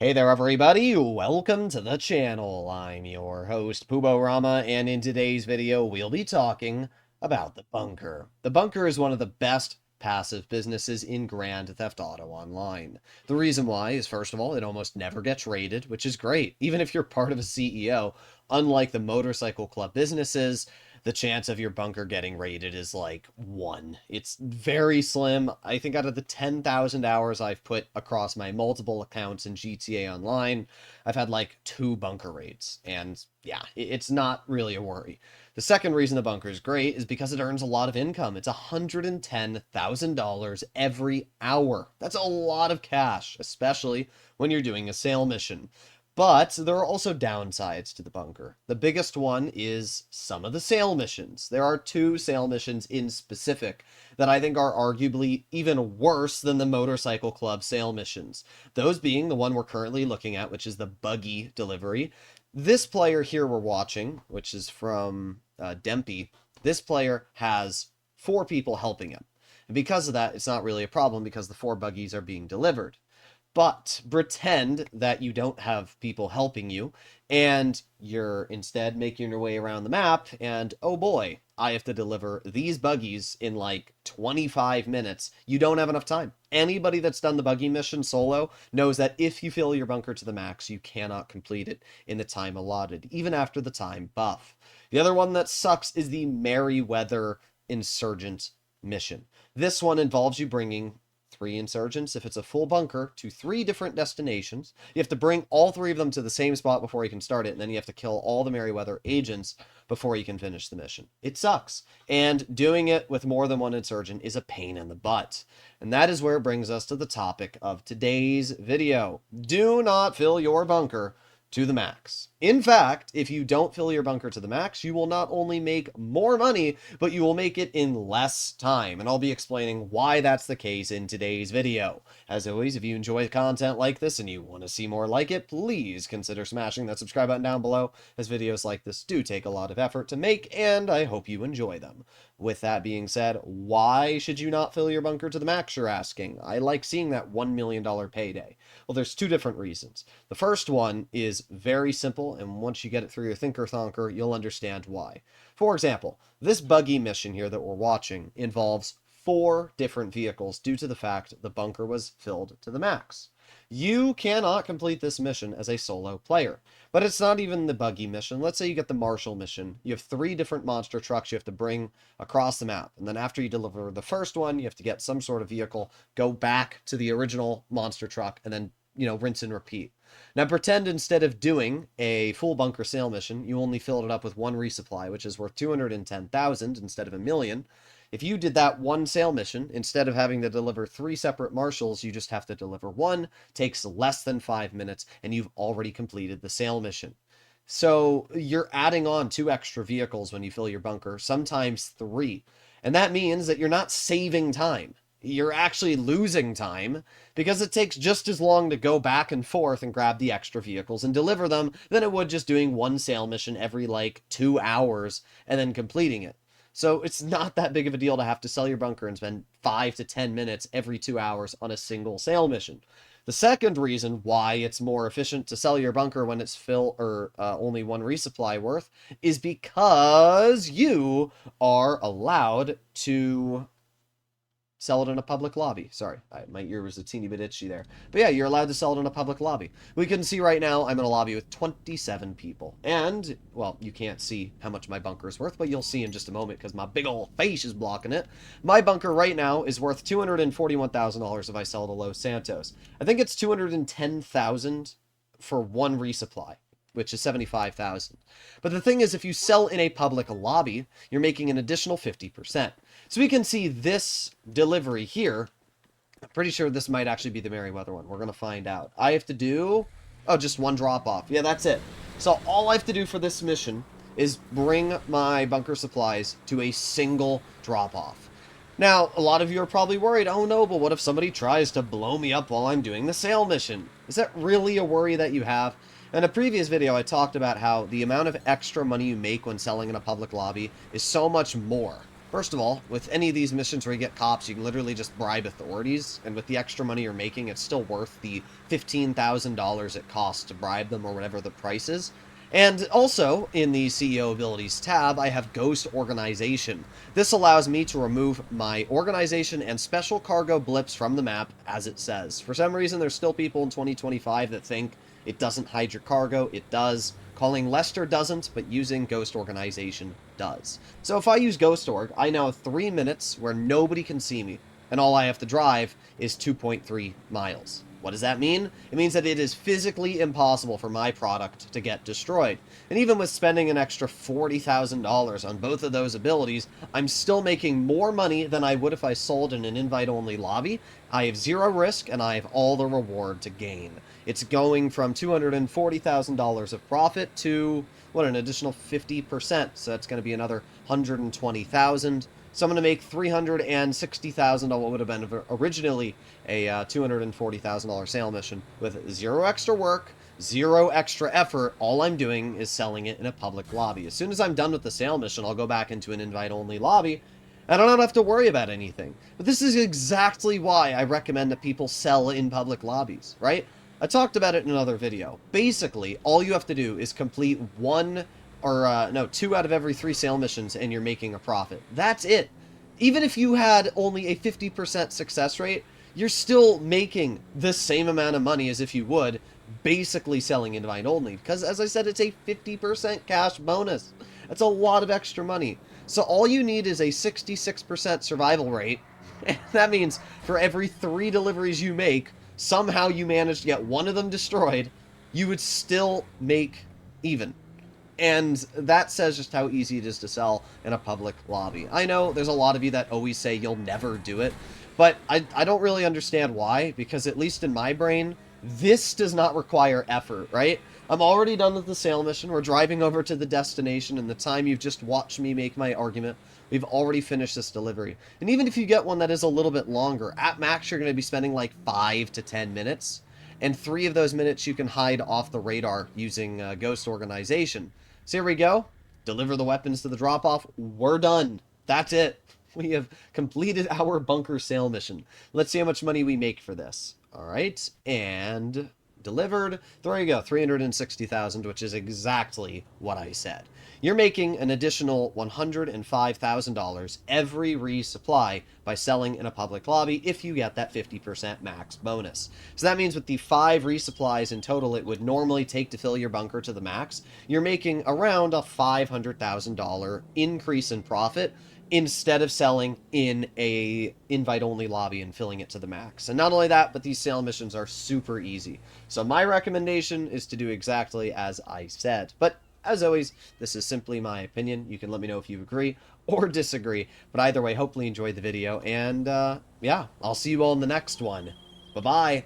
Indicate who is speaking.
Speaker 1: Hey there everybody, welcome to the channel. I'm your host Puborama, and in today's video we'll be talking about the bunker. The bunker is one of the best passive businesses in Grand Theft Auto Online. The reason why is, first of all, it almost never gets raided, which is great. Even if you're part of a CEO, unlike the motorcycle club businesses, the chance of your bunker getting raided is like 1. It's very slim. I think out of the 10,000 hours I've put across my multiple accounts in GTA Online, I've had like 2 bunker raids. And yeah, it's not really a worry. The second reason the bunker is great is because it earns a lot of income. It's $110,000 every hour. That's a lot of cash, especially when you're doing a sale mission. But there are also downsides to the bunker. The biggest one is some of the sale missions. There are 2 sale missions in specific that I think are arguably even worse than the Motorcycle Club sale missions. Those being the one we're currently looking at, which is the buggy delivery. This player here we're watching, which is from Dempy, this player has 4 people helping him. And because of that, it's not really a problem because the 4 buggies are being delivered. But pretend that you don't have people helping you and you're instead making your way around the map, and oh boy, I have to deliver these buggies in like 25 minutes. You don't have enough time. Anybody that's done the buggy mission solo knows that if you fill your bunker to the max, you cannot complete it in the time allotted, even after the time buff. The other one that sucks is the Merryweather Insurgent mission. This one involves you bringing 3 insurgents, if it's a full bunker, to 3 different destinations. You have to bring all 3 of them to the same spot before you can start it, and then you have to kill all the Merryweather agents before you can finish the mission. It sucks, and doing it with more than 1 insurgent is a pain in the butt. And that is where it brings us to the topic of today's video. Do not fill your bunker to the max. In fact, if you don't fill your bunker to the max, you will not only make more money, but you will make it in less time. And I'll be explaining why that's the case in today's video. As always, if you enjoy content like this and you want to see more like it, please consider smashing that subscribe button down below, as videos like this do take a lot of effort to make, and I hope you enjoy them. With that being said, why should you not fill your bunker to the max, you're asking? I like seeing that $1 million payday. Well, there's 2 different reasons. The first one is very simple, and once you get it through your thinker thonker, you'll understand why. For example, this buggy mission here that we're watching involves 4 different vehicles due to the fact the bunker was filled to the max. You cannot complete this mission as a solo player. But it's not even the buggy mission. Let's say you get the Marshall mission. You have 3 different monster trucks you have to bring across the map. And then after you deliver the first one, you have to get some sort of vehicle, go back to the original monster truck, and then, rinse and repeat. Now pretend instead of doing a full bunker sale mission, you only filled it up with 1 resupply, which is worth 210,000 instead of $1 million. If you did that 1 sale mission, instead of having to deliver 3 separate Marshalls, you just have to deliver 1, takes less than 5 minutes, and you've already completed the sale mission. So you're adding on 2 extra vehicles when you fill your bunker, sometimes 3. And that means that you're not saving time. You're actually losing time because it takes just as long to go back and forth and grab the extra vehicles and deliver them than it would just doing 1 sale mission every like 2 hours and then completing it. So it's not that big of a deal to have to sell your bunker and spend 5 to 10 minutes every 2 hours on a single sale mission. The second reason why it's more efficient to sell your bunker when it's only 1 resupply worth is because you are allowed to sell it in a public lobby. Sorry, my ear was a teeny bit itchy there. But yeah, you're allowed to sell it in a public lobby. We can see right now I'm in a lobby with 27 people. And, well, you can't see how much my bunker is worth, but you'll see in just a moment because my big old face is blocking it. My bunker right now is worth $241,000 if I sell to Los Santos. I think it's $210,000 for 1 resupply, which is 75,000. But the thing is, if you sell in a public lobby, you're making an additional 50%. So we can see this delivery here. I'm pretty sure this might actually be the Merryweather one. We're going to find out. I have to do, just 1 drop off. Yeah, that's it. So all I have to do for this mission is bring my bunker supplies to a single drop off. Now, a lot of you are probably worried, oh no, but what if somebody tries to blow me up while I'm doing the sale mission? Is that really a worry that you have? In a previous video, I talked about how the amount of extra money you make when selling in a public lobby is so much more First of all, with any of these missions where you get cops, you can literally just bribe authorities, and with the extra money you're making, it's still worth the $15,000 it costs to bribe them or whatever the price is. And also, in the CEO Abilities tab, I have Ghost Organization. This allows me to remove my organization and special cargo blips from the map, as it says. For some reason, there's still people in 2025 that think it doesn't hide your cargo. It does. Calling Lester doesn't, but using Ghost Organization does. So if I use Ghost Org, I now have 3 minutes where nobody can see me, and all I have to drive is 2.3 miles. What does that mean? It means that it is physically impossible for my product to get destroyed. And even with spending an extra $40,000 on both of those abilities, I'm still making more money than I would if I sold in an invite-only lobby. I have zero risk, and I have all the reward to gain. It's going from $240,000 of profit to, what, an additional 50%. So that's going to be another $120,000. So I'm going to make $360,000 on what would have been originally a $240,000 sale mission with zero extra work, zero extra effort. All I'm doing is selling it in a public lobby. As soon as I'm done with the sale mission, I'll go back into an invite-only lobby, and I don't have to worry about anything. But this is exactly why I recommend that people sell in public lobbies, right? I talked about it in another video. Basically, all you have to do is complete two out of every 3 sale missions and you're making a profit. That's it. Even if you had only a 50% success rate, you're still making the same amount of money as if you would basically selling invite only, because as I said, it's a 50% cash bonus. That's a lot of extra money. So all you need is a 66% survival rate, and that means for every 3 deliveries you make, somehow you manage to get one of them destroyed, you would still make even. And that says just how easy it is to sell in a public lobby. I know there's a lot of you that always say you'll never do it, but I don't really understand why, because at least in my brain, this does not require effort, right? I'm already done with the sale mission. We're driving over to the destination, and the time you've just watched me make my argument, we've already finished this delivery. And even if you get one that is a little bit longer, at max you're going to be spending like 5 to 10 minutes, and 3 of those minutes you can hide off the radar using Ghost Organization. So here we go. Deliver the weapons to the drop-off. We're done. That's it. We have completed our bunker sale mission. Let's see how much money we make for this. All right, and delivered. There you go, 360,000, which is exactly what I said. You're making an additional $105,000 every resupply by selling in a public lobby if you get that 50% max bonus. So that means with the 5 resupplies in total it would normally take to fill your bunker to the max, you're making around a $500,000 increase in profit instead of selling in a invite-only lobby and filling it to the max. And not only that, but these sale missions are super easy. So my recommendation is to do exactly as I said. But as always, this is simply my opinion. You can let me know if you agree or disagree. But either way, hopefully you enjoyed the video. And yeah, I'll see you all in the next one. Bye-bye.